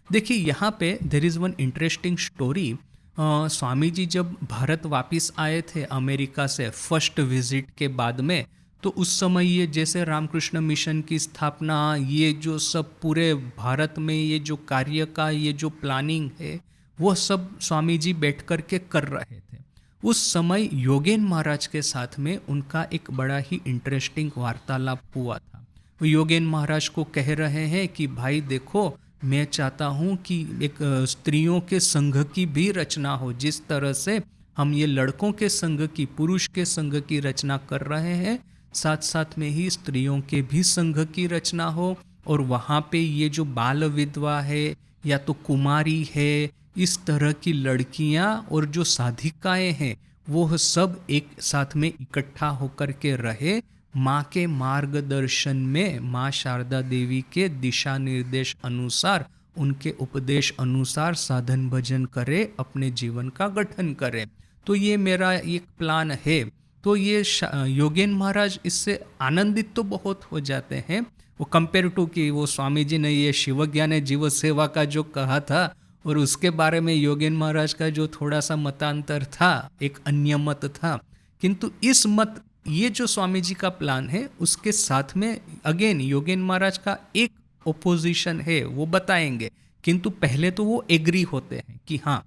देखिए यहाँ पे there is one interesting story. Swami ji जब भारत वापस आए थे अमेरिका से फर्स्ट विजिट के बाद में, तो उस समय ये जैसे रामकृष्ण मिशन की स्थापना, ये जो सब पूरे भारत में ये जो कार्य का ये जो प्लानिंग है, वो सब स्वामी जी बैठ कर के कर रहे थे। उस समय योगेन महाराज के साथ में उनका एक बड़ा ही इंटरेस्टिंग वार्तालाप हुआ था। वो योगेन महाराज को कह रहे हैं कि भाई देखो, मैं चाहता हूँ कि एक स्त्रियों के संघ की भी रचना हो, जिस तरह से हम ये लड़कों के संघ की, पुरुष के संघ की रचना कर रहे हैं, साथ साथ में ही स्त्रियों के भी संघ की रचना हो। और वहाँ पे ये जो बाल विधवा है या तो कुमारी है, इस तरह की लड़कियाँ और जो साधिकाएं हैं, वो सब एक साथ में इकट्ठा होकर के रहे, माँ के मार्गदर्शन में, माँ शारदा देवी के दिशा निर्देश अनुसार, उनके उपदेश अनुसार साधन भजन करे, अपने जीवन का गठन करे। तो ये मेरा एक प्लान है। तो ये योगेन महाराज इससे आनंदित तो बहुत हो जाते हैं। वो कंपेयर टू कि वो स्वामी जी ने ये शिवज्ञान जीव सेवा का जो कहा था, और उसके बारे में योगेन महाराज का जो थोड़ा सा मतांतर था, एक अन्य मत था। किंतु इस मत, ये जो स्वामी जी का प्लान है, उसके साथ में अगेन योगेन महाराज का एक ओपोजिशन है, वो बताएंगे। किंतु पहले तो वो एग्री होते हैं कि हाँ,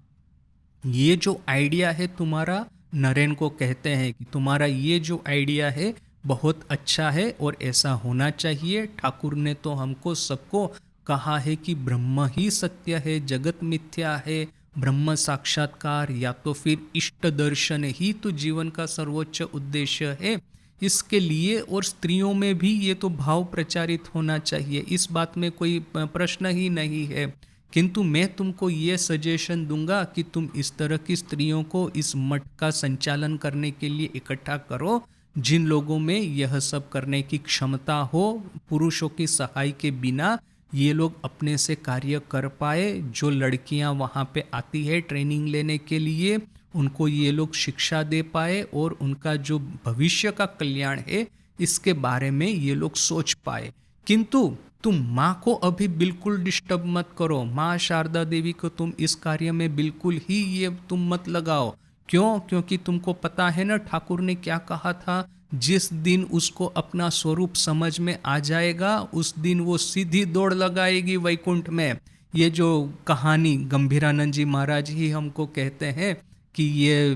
ये जो आइडिया है तुम्हारा, नरेन को कहते हैं कि तुम्हारा ये जो आइडिया है बहुत अच्छा है और ऐसा होना चाहिए। ठाकुर ने तो हमको सबको कहा है कि ब्रह्म ही सत्य है, जगत मिथ्या है, ब्रह्म साक्षात्कार या तो फिर इष्ट दर्शन ही तो जीवन का सर्वोच्च उद्देश्य है। इसके लिए और स्त्रियों में भी ये तो भाव प्रचारित होना चाहिए, इस बात में कोई प्रश्न ही नहीं है। किंतु मैं तुमको ये सजेशन दूंगा कि तुम इस तरह की स्त्रियों को इस मठ का संचालन करने के लिए इकट्ठा करो, जिन लोगों में यह सब करने की क्षमता हो, पुरुषों की सहाय के बिना ये लोग अपने से कार्य कर पाए। जो लड़कियां वहाँ पे आती है ट्रेनिंग लेने के लिए, उनको ये लोग शिक्षा दे पाए और उनका जो भविष्य का कल्याण है, इसके बारे में ये लोग सोच पाए। किंतु तुम माँ को अभी बिल्कुल डिस्टर्ब मत करो, माँ शारदा देवी को तुम इस कार्य में बिल्कुल ही ये तुम मत लगाओ। क्यों? क्योंकि तुमको पता है ना ठाकुर ने क्या कहा था, जिस दिन उसको अपना स्वरूप समझ में आ जाएगा, उस दिन वो सीधी दौड़ लगाएगी वैकुंठ में। ये जो कहानी गंभीरानंद जी महाराज ही हमको कहते हैं कि ये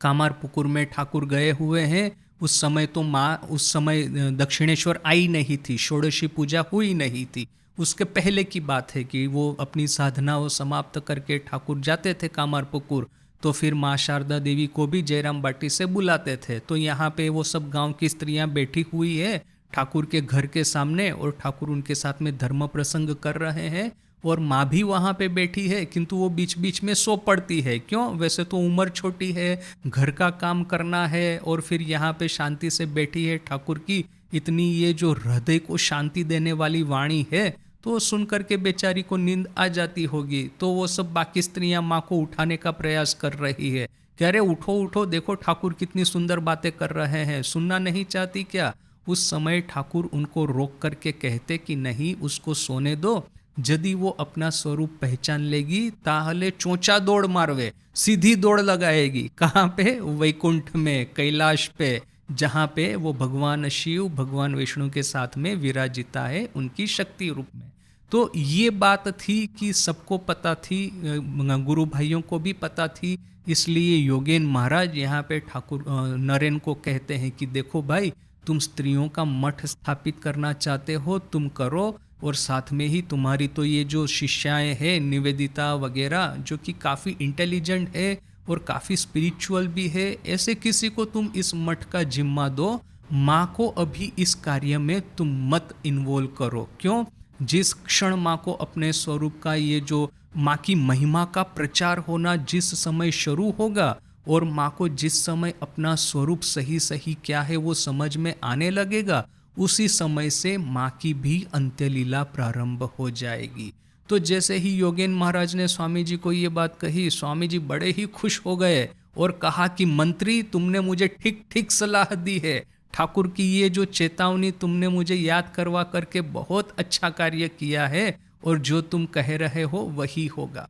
कामारपुकुर में ठाकुर गए हुए हैं, उस समय तो माँ, उस समय दक्षिणेश्वर आई नहीं थी, षोडशी पूजा हुई नहीं थी। उसके पहले की बात है कि वो अपनी साधना वो समाप्त करके ठाकुर जाते थे कामारपुकुर, तो फिर माँ शारदा देवी को भी जयराम बाटी से बुलाते थे। तो यहाँ पे वो सब गांव की स्त्रियां बैठी हुई है ठाकुर के घर के सामने, और ठाकुर उनके साथ में धर्म प्रसंग कर रहे हैं, और माँ भी वहाँ पे बैठी है, किंतु वो बीच बीच में सो पड़ती है। क्यों? वैसे तो उम्र छोटी है, घर का काम करना है, और फिर यहाँ पे शांति से बैठी है ठाकुर की इतनी ये जो हृदय को शांति देने वाली वाणी है, तो सुन करके बेचारी को नींद आ जाती होगी। तो वो सब बाकी स्त्रियां माँ को उठाने का प्रयास कर रही है कि अरे उठो उठो, देखो ठाकुर कितनी सुंदर बातें कर रहे हैं, सुनना नहीं चाहती क्या? उस समय ठाकुर उनको रोक करके कहते कि नहीं, उसको सोने दो, यदि वो अपना स्वरूप पहचान लेगी ताहले चोंचा दौड़ मारवे, सीधी दौड़ लगाएगी। कहाँ पे? वैकुंठ में, कैलाश पे, जहाँ पे वो भगवान शिव, भगवान विष्णु के साथ में विराजिता है उनकी शक्ति रूप में। तो ये बात थी कि सबको पता थी, गुरु भाइयों को भी पता थी। इसलिए योगेन महाराज यहाँ पे ठाकुर नरेन को कहते हैं कि देखो भाई, तुम स्त्रियों का मठ स्थापित करना चाहते हो, तुम करो, और साथ में ही तुम्हारी तो ये जो शिष्याएं हैं निवेदिता वगैरह, जो कि काफ़ी इंटेलिजेंट है और काफ़ी स्पिरिचुअल भी है, ऐसे किसी को तुम इस मठ का जिम्मा दो। माँ को अभी इस कार्य में तुम मत इन्वॉल्व करो। क्यों? जिस क्षण माँ को अपने स्वरूप का ये जो माँ की महिमा का प्रचार होना जिस समय शुरू होगा, और माँ को जिस समय अपना स्वरूप सही सही क्या है वो समझ में आने लगेगा, उसी समय से माँ की भी अंत्यलीला प्रारंभ हो जाएगी। तो जैसे ही योगेन महाराज ने स्वामी जी को ये बात कही, स्वामी जी बड़े ही खुश हो गए और कहा कि मंत्री, तुमने मुझे ठीक ठीक सलाह दी है, ठाकुर की ये जो चेतावनी तुमने मुझे याद करवा करके बहुत अच्छा कार्य किया है, और जो तुम कह रहे हो वही होगा।